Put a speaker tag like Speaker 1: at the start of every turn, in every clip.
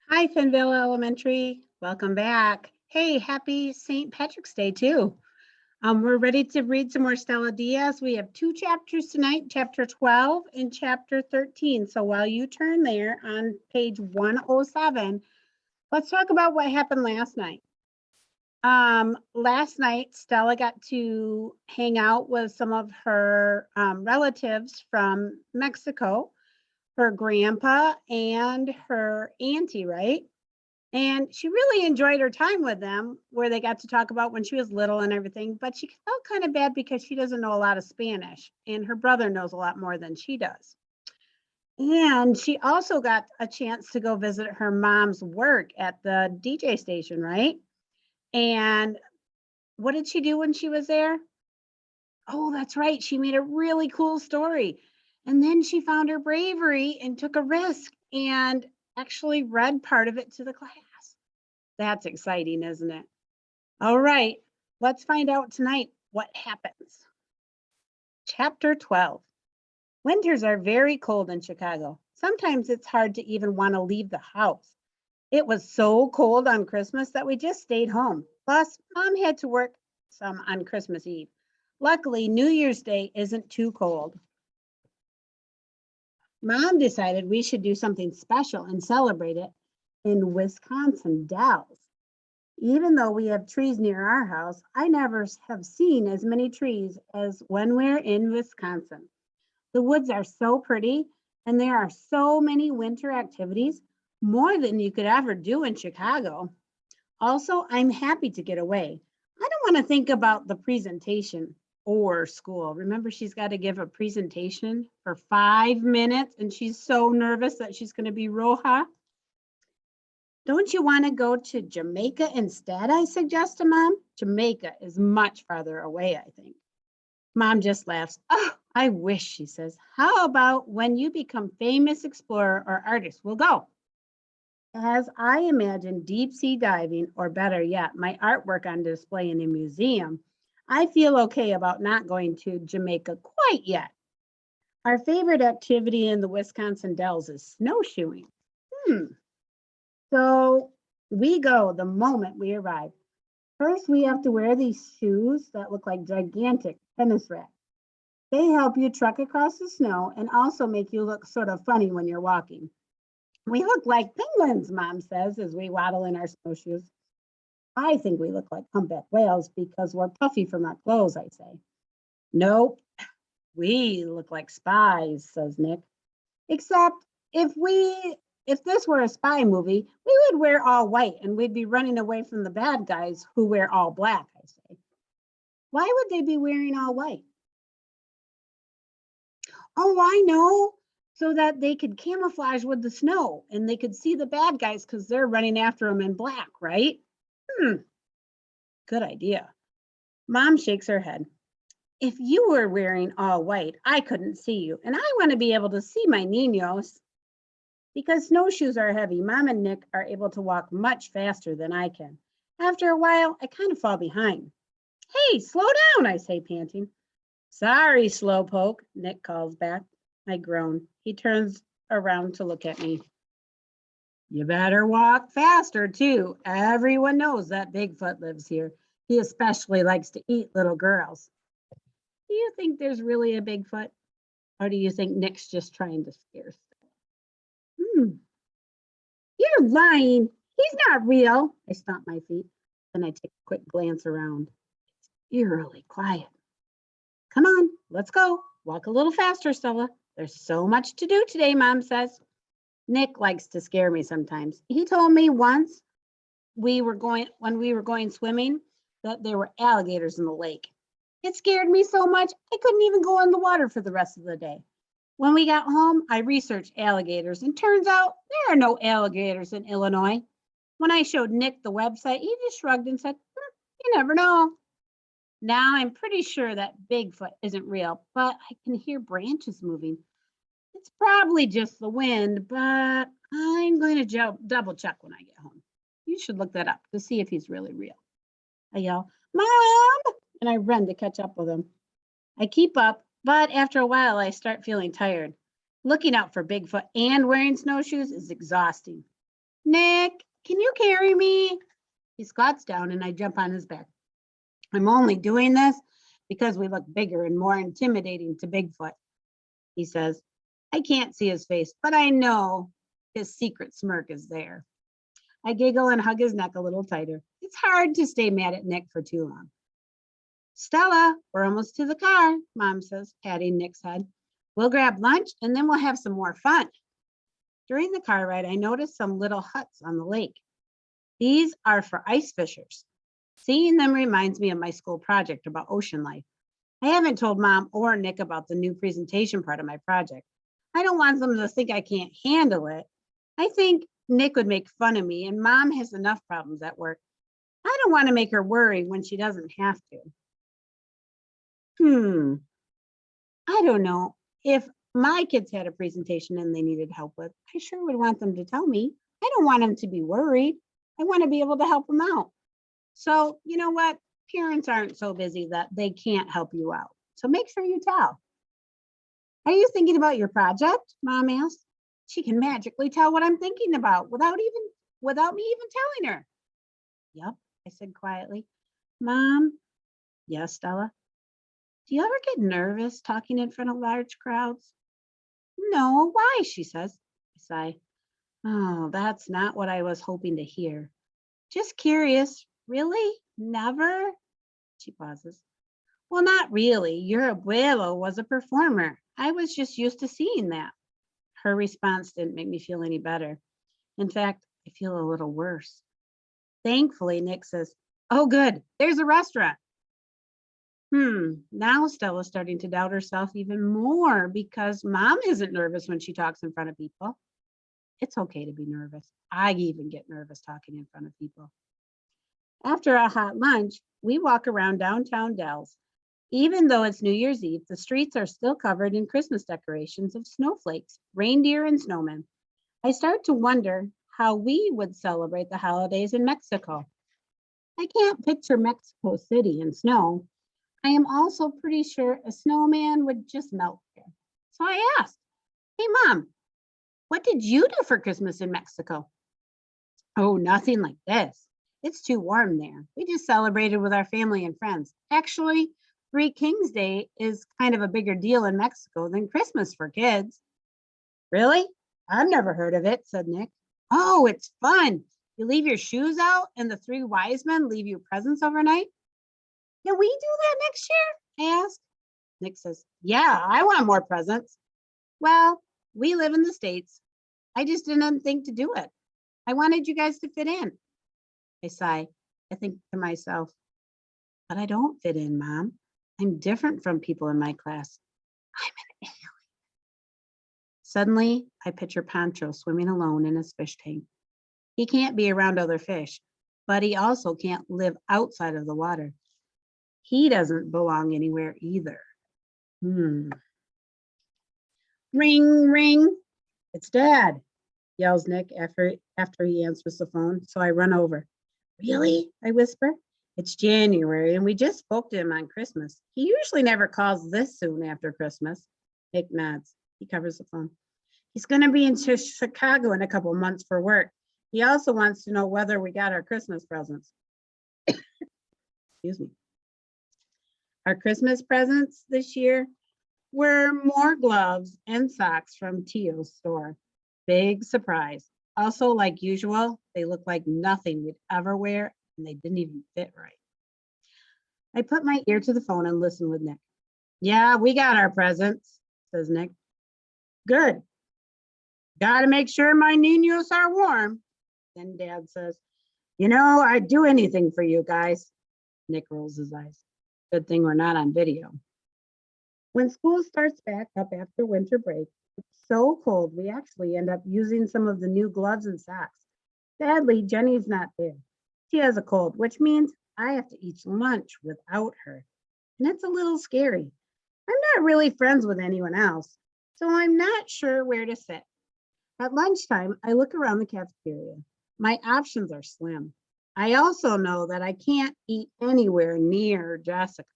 Speaker 1: Hi, Fenville Elementary. Welcome back. Hey, happy St. Patrick's Day, too. We're ready to read some more Stella Diaz. We have two chapters tonight, chapter 12 and chapter 13. So while you turn there on page 107, let's talk about what happened last night. Last night, Stella got to hang out with some of her relatives from Mexico, her grandpa and her auntie, right? And she really enjoyed her time with them, where they got to talk about when she was little and everything. But she felt kind of bad because she doesn't know a lot of Spanish, and her brother knows a lot more than she does. And she also got a chance to go visit her mom's work at the DJ station, right? And what did she do when she was there? Oh, that's right. She made a really cool story. And then she found her bravery and took a risk and actually read part of it to the class. That's exciting, isn't it? All right, let's find out tonight what happens. Chapter 12. Winters are very cold in Chicago. Sometimes it's hard to even want to leave the house. It was so cold on Christmas that we just stayed home. Plus, Mom had to work some on Christmas Eve. Luckily, New Year's Day isn't too cold. Mom decided we should do something special and celebrate it in Wisconsin Dells. Even though we have trees near our house, I never have seen as many trees as when we're in Wisconsin. The woods are so pretty, and there are so many winter activities, more than you could ever do in Chicago. Also, I'm happy to get away. I don't want to think about the presentation or school. Remember, she's got to give a presentation for 5 minutes, and she's so nervous that she's going to be Roja. Don't you want to go to Jamaica instead? I suggest to Mom. Jamaica is much farther away, I think. Mom just laughs. Oh, I wish, she says. How about when you become famous explorer or artist? We'll go. As I imagine deep sea diving, or better yet, my artwork on display in a museum, I feel okay about not going to Jamaica quite yet. Our favorite activity in the Wisconsin Dells is snowshoeing. So we go the moment we arrive. First, we have to wear these shoes that look like gigantic tennis rackets. They help you truck across the snow and also make you look sort of funny when you're walking. We look like penguins, Mom says, as we waddle in our snowshoes. I think we look like humpback whales because we're puffy from our clothes, I say. Nope, we look like spies, says Nick. Except if this were a spy movie, we would wear all white and we'd be running away from the bad guys who wear all black, I say. Why would they be wearing all white? Oh, I know. So that they could camouflage with the snow and they could see the bad guys because they're running after them in black, right? Good idea. Mom shakes her head. If you were wearing all white, I couldn't see you. And I want to be able to see my niños. Because snowshoes are heavy, Mom and Nick are able to walk much faster than I can. After a while, I kind of fall behind. Hey, slow down, I say, panting. Sorry, slowpoke, Nick calls back. I groan. He turns around to look at me. You better walk faster, too. Everyone knows that Bigfoot lives here. He especially likes to eat little girls. Do you think there's really a Bigfoot? Or do you think Nick's just trying to scare stuff? You're lying. He's not real. I stomp my feet. Then I take a quick glance around. It's eerily quiet. Come on, let's go. Walk a little faster, Stella. There's so much to do today, Mom says. Nick likes to scare me sometimes. He told me once when we were going swimming that there were alligators in the lake. It scared me so much I couldn't even go in the water for the rest of the day. When we got home, I researched alligators, and turns out there are no alligators in Illinois. When I showed Nick the website, he just shrugged and said, you never know. Now I'm pretty sure that Bigfoot isn't real, but I can hear branches moving. It's probably just the wind, but I'm going to double check when I get home. You should look that up to see if he's really real. I yell, Mom! And I run to catch up with him. I keep up, but after a while, I start feeling tired. Looking out for Bigfoot and wearing snowshoes is exhausting. Nick, can you carry me? He squats down and I jump on his back. I'm only doing this because we look bigger and more intimidating to Bigfoot, he says. I can't see his face, but I know his secret smirk is there. I giggle and hug his neck a little tighter. It's hard to stay mad at Nick for too long. Stella, we're almost to the car, Mom says, patting Nick's head. We'll grab lunch and then we'll have some more fun. During the car ride, I noticed some little huts on the lake. These are for ice fishers. Seeing them reminds me of my school project about ocean life. I haven't told Mom or Nick about the new presentation part of my project. I don't want them to think I can't handle it. I think Nick would make fun of me, and Mom has enough problems at work. I don't want to make her worry when she doesn't have to. I don't know. If my kids had a presentation and they needed help with, I sure would want them to tell me. I don't want them to be worried. I want to be able to help them out. So, you know what? Parents aren't so busy that they can't help you out. So make sure you tell. Are you thinking about your project? Mom asked. She can magically tell what I'm thinking about without me even telling her. Yep, I said quietly. Mom? Yes, Stella? Do you ever get nervous talking in front of large crowds? No, why? She says. I sigh. Oh, that's not what I was hoping to hear. Just curious. Really? Never? She pauses. Well, not really. Your abuelo was a performer. I was just used to seeing that. Her response didn't make me feel any better. In fact, I feel a little worse. Thankfully, Nick says, oh, good. There's a restaurant. Now Stella's starting to doubt herself even more because Mom isn't nervous when she talks in front of people. It's okay to be nervous. I even get nervous talking in front of people. After a hot lunch, we walk around downtown Dells. Even though it's New Year's Eve, the streets are still covered in Christmas decorations of snowflakes, reindeer, and snowmen. I start to wonder how we would celebrate the holidays in Mexico. I can't picture Mexico City in snow. I am also pretty sure a snowman would just melt there. So I asked, hey, Mom, what did you do for Christmas in Mexico? Oh, nothing like this. It's too warm there. We just celebrated with our family and friends. Actually, Three Kings Day is kind of a bigger deal in Mexico than Christmas for kids. Really? I've never heard of it, said Nick. Oh, it's fun. You leave your shoes out and the three wise men leave you presents overnight. Can we do that next year? I asked. Nick says, yeah, I want more presents. Well, we live in the States. I just didn't think to do it. I wanted you guys to fit in. I sigh. I think to myself, but I don't fit in, Mom. I'm different from people in my class. I'm an alien. Suddenly, I picture Pancho swimming alone in his fish tank. He can't be around other fish, but he also can't live outside of the water. He doesn't belong anywhere either. Ring, ring. It's Dad, yells Nick after he answers the phone, so I run over. Really? I whisper. It's January, and we just spoke to him on Christmas. He usually never calls this soon after Christmas. Nick nods. He covers the phone. He's going to be in Chicago in a couple of months for work. He also wants to know whether we got our Christmas presents. Excuse me. Our Christmas presents this year were more gloves and socks from Tio's store. Big surprise. Also, like usual, they look like nothing we'd ever wear, and they didn't even fit right. I put my ear to the phone and listen with Nick. Yeah, we got our presents, says Nick. Good. Got to make sure my niños are warm. Then Dad says, you know, I'd do anything for you guys. Nick rolls his eyes. Good thing we're not on video. When school starts back up after winter break, it's so cold we actually end up using some of the new gloves and socks. Sadly, Jenny's not there. She has a cold, which means I have to eat lunch without her. And it's a little scary. I'm not really friends with anyone else, so I'm not sure where to sit. At lunchtime, I look around the cafeteria. My options are slim. I also know that I can't eat anywhere near Jessica.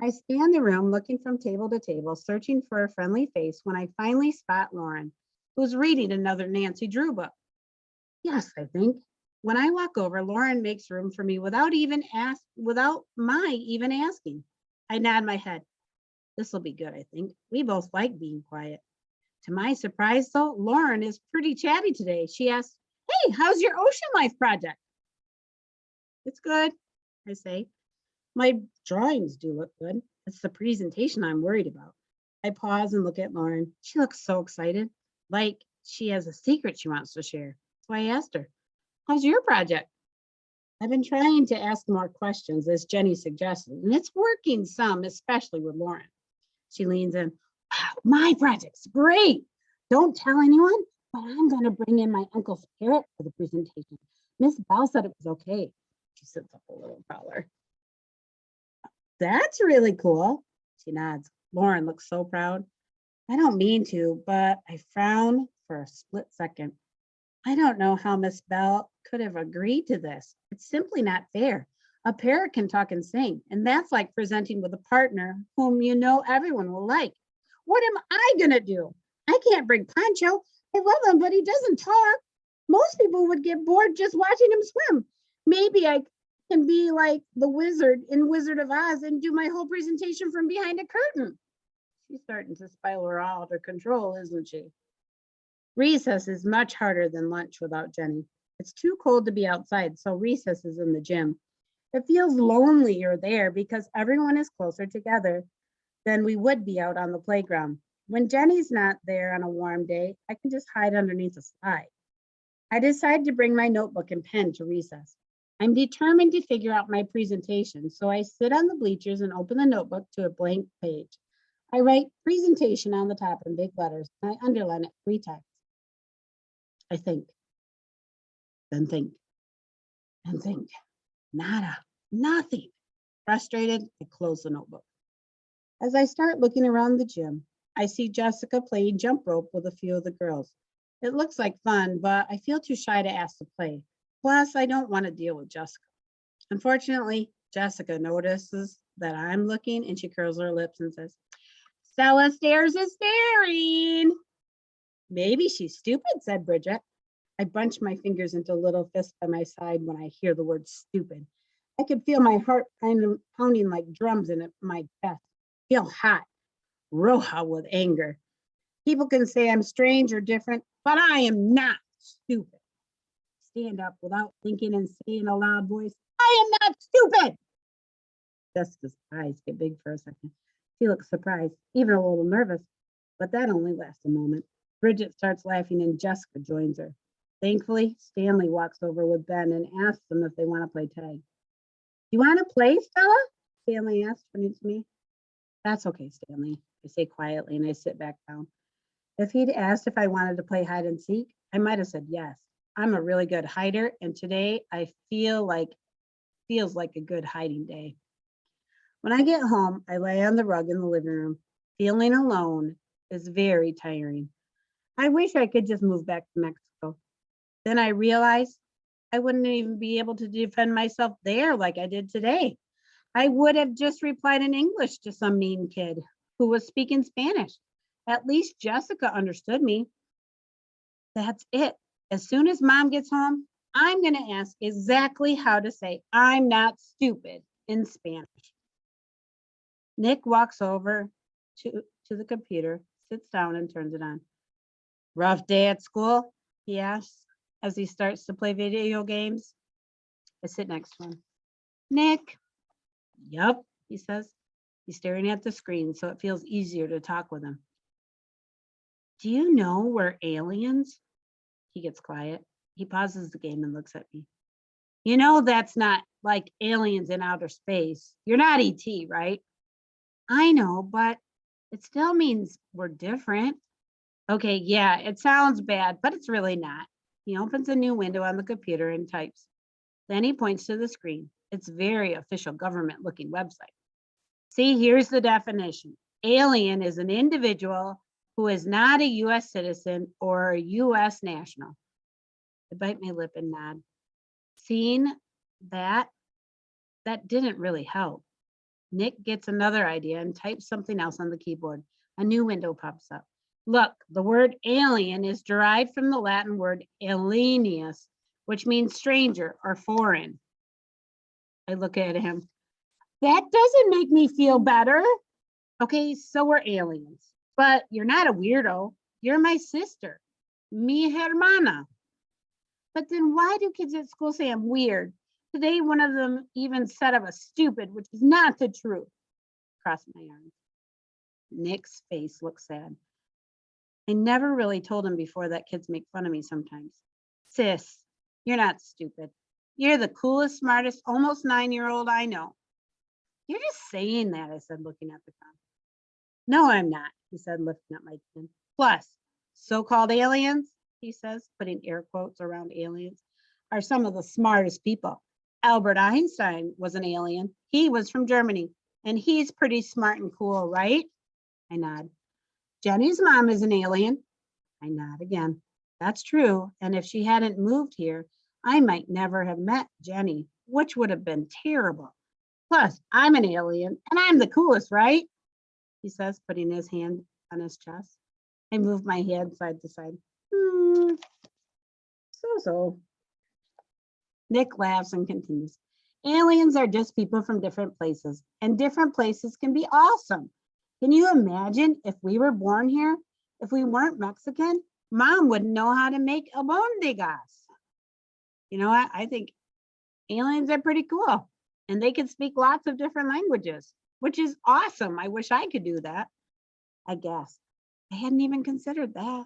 Speaker 1: I scan the room looking from table to table, searching for a friendly face when I finally spot Lauren, who's reading another Nancy Drew book. Yes, I think. When I walk over, Lauren makes room for me without my even asking. I nod my head. This will be good, I think. We both like being quiet. To my surprise, though, Lauren is pretty chatty today. She asks, "Hey, how's your ocean life project?" It's good, I say. My drawings do look good. It's the presentation I'm worried about. I pause and look at Lauren. She looks so excited, like she has a secret she wants to share. So I asked her, "How's your project?" I've been trying to ask more questions, as Jenny suggested, and it's working some, especially with Lauren. She leans in. "Wow, my project's great. Don't tell anyone, but I'm going to bring in my uncle's parrot for the presentation. Miss Bell said it was okay." She sits up a little taller. "That's really cool." She nods. Lauren looks so proud. I don't mean to, but I frown for a split second. I don't know how Miss Bell could have agreed to this. It's simply not fair. A parrot can talk and sing, and that's like presenting with a partner whom you know everyone will like. What am I gonna do? I can't bring Pancho. I love him, but he doesn't talk. Most people would get bored just watching him swim. Maybe I can be like the wizard in Wizard of Oz and do my whole presentation from behind a curtain. She's starting to spiral out of control, isn't she? Recess is much harder than lunch without Jenny. It's too cold to be outside, so recess is in the gym. It feels lonelier there because everyone is closer together than we would be out on the playground. When Jenny's not there on a warm day, I can just hide underneath a slide. I decide to bring my notebook and pen to recess. I'm determined to figure out my presentation, so I sit on the bleachers and open the notebook to a blank page. I write presentation on the top in big letters, and I underline it 3 times. I think, then think, and think. Nada, nothing. Frustrated, I close the notebook. As I start looking around the gym, I see Jessica playing jump rope with a few of the girls. It looks like fun, but I feel too shy to ask to play. Plus, I don't want to deal with Jessica. Unfortunately, Jessica notices that I'm looking and she curls her lips and says, "Stella stares is staring." "Maybe she's stupid," said Bridget. I bunch my fingers into a little fist by my side when I hear the word stupid. I could feel my heart pounding like drums in my chest. Feel hot, roja with anger. People can say I'm strange or different, but I am not stupid. Stand up without thinking and say in a loud voice, "I am not stupid." Jessica's eyes get big for a second. She looks surprised, even a little nervous, but that only lasts a moment. Bridget starts laughing and Jessica joins her. Thankfully, Stanley walks over with Ben and asks them if they want to play tag. "You want to play, Stella?" Stanley asks, turning to me. "That's okay, Stanley," I say quietly and I sit back down. If he'd asked if I wanted to play hide and seek, I might have said yes. I'm a really good hider, and today I feels like a good hiding day. When I get home, I lay on the rug in the living room. Feeling alone is very tiring. I wish I could just move back to Mexico. Then I realized I wouldn't even be able to defend myself there like I did today. I would have just replied in English to some mean kid who was speaking Spanish. At least Jessica understood me. That's it. As soon as mom gets home, I'm going to ask exactly how to say "I'm not stupid" in Spanish. Nick walks over to the computer, sits down, and turns it on. "Rough day at school?" he asks as he starts to play video games. I sit next to him. "Nick." "Yup," he says. He's staring at the screen, so it feels easier to talk with him. "Do you know we're aliens?" He gets quiet. He pauses the game and looks at me. "You know that's not like aliens in outer space. You're not ET, right?" "I know, but it still means we're different." "Okay, yeah, it sounds bad, but it's really not." He opens a new window on the computer and types. Then he points to the screen. It's very official government looking website. "See, here's the definition. Alien is an individual who is not a US citizen or a US national." I bite my lip and nod. Seeing that, that didn't really help. Nick gets another idea and types something else on the keyboard. A new window pops up. "Look, the word alien is derived from the Latin word alienus, which means stranger or foreign. I look at him. That doesn't make me feel better. Okay, so we're aliens, but you're not a weirdo. You're my sister, mi hermana. But then why do kids at school say I'm weird? Today, one of them even said I was stupid, which is not the truth. Cross my arms. Nick's face looked sad. I never really told him before that kids make fun of me sometimes. Sis, you're not stupid. You're the coolest, smartest, almost 9-year-old I know. You're just saying that, I said, looking at the ground. No, I'm not, he said, lifting up my chin. Plus, so-called aliens, he says, putting air quotes around aliens, are some of the smartest people. Albert Einstein was an alien. He was from Germany, and he's pretty smart and cool, right? I nod. Jenny's mom is an alien. I nod again. That's true, and if she hadn't moved here, I might never have met Jenny, which would have been terrible. Plus, I'm an alien, and I'm the coolest, right? He says, putting his hand on his chest. I move my head side to side. So. Nick laughs and continues. Aliens are just people from different places, and different places can be awesome. Can you imagine if we were born here? If we weren't Mexican, Mom wouldn't know how to make albondigas. You know what? I think aliens are pretty cool, and they can speak lots of different languages, which is awesome. I wish I could do that. I guess I hadn't even considered that.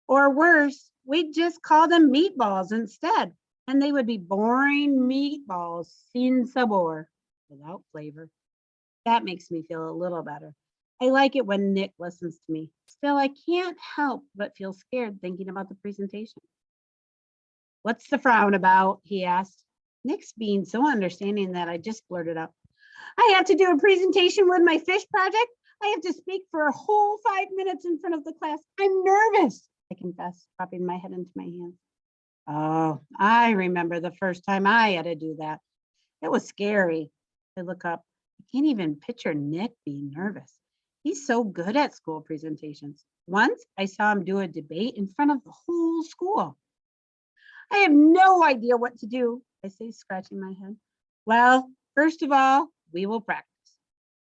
Speaker 1: Or worse, we'd just call them meatballs instead, and they would be boring meatballs sin sabor, without flavor. That makes me feel a little better. I like it when Nick listens to me. Still, I can't help but feel scared thinking about the presentation. What's the frown about? He asked. Nick's being so understanding that I just blurted out, I have to do a presentation with my fish project. I have to speak for a whole 5 minutes in front of the class. I'm nervous, I confessed, dropping my head into my hands. Oh, I remember the first time I had to do that. It was scary. I look up. I can't even picture Nick being nervous. He's so good at school presentations. Once I saw him do a debate in front of the whole school. I have no idea what to do, I say, scratching my head. Well, first of all, we will practice,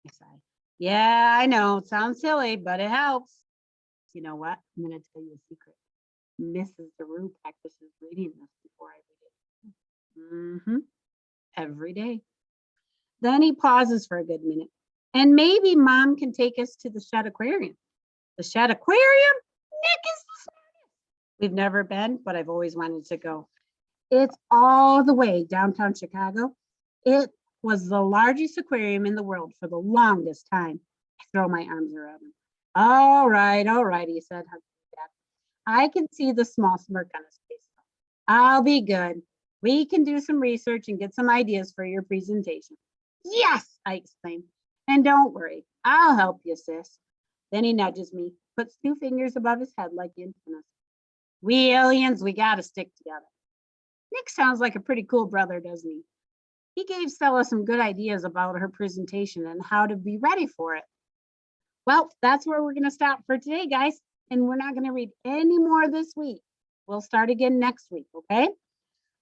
Speaker 1: I sigh. Yeah, I know, it sounds silly, but it helps. You know what? I'm going to tell you a secret. Mrs. DeRue practices reading this before I read it. Every day. Then he pauses for a good minute. And maybe Mom can take us to the Shed Aquarium. The Shed Aquarium? Nick is the smartest. We've never been, but I've always wanted to go. It's all the way downtown Chicago. It was the largest aquarium in the world for the longest time. I throw my arms around him. All right, he said. I can see the small smirk on his face. I'll be good. We can do some research and get some ideas for your presentation. Yes, I exclaim. And don't worry, I'll help you, sis. Then he nudges me, puts 2 fingers above his head like infamous. We aliens, we gotta stick together. Nick sounds like a pretty cool brother, doesn't he? He gave Stella some good ideas about her presentation and how to be ready for it. Well, that's where we're gonna stop for today, guys. And we're not gonna read any more this week. We'll start again next week, okay?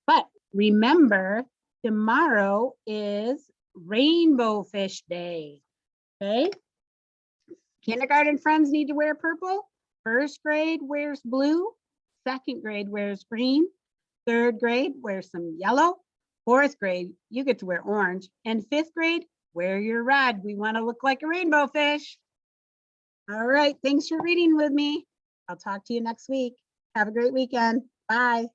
Speaker 1: But remember, tomorrow is Rainbow Fish Day, okay? Kindergarten friends need to wear purple. 1st grade wears blue. 2nd grade wears green. 3rd grade wears some yellow. 4th grade, you get to wear orange. And 5th grade, wear your red. We want to look like a rainbow fish. All right, thanks for reading with me. I'll talk to you next week. Have a great weekend. Bye.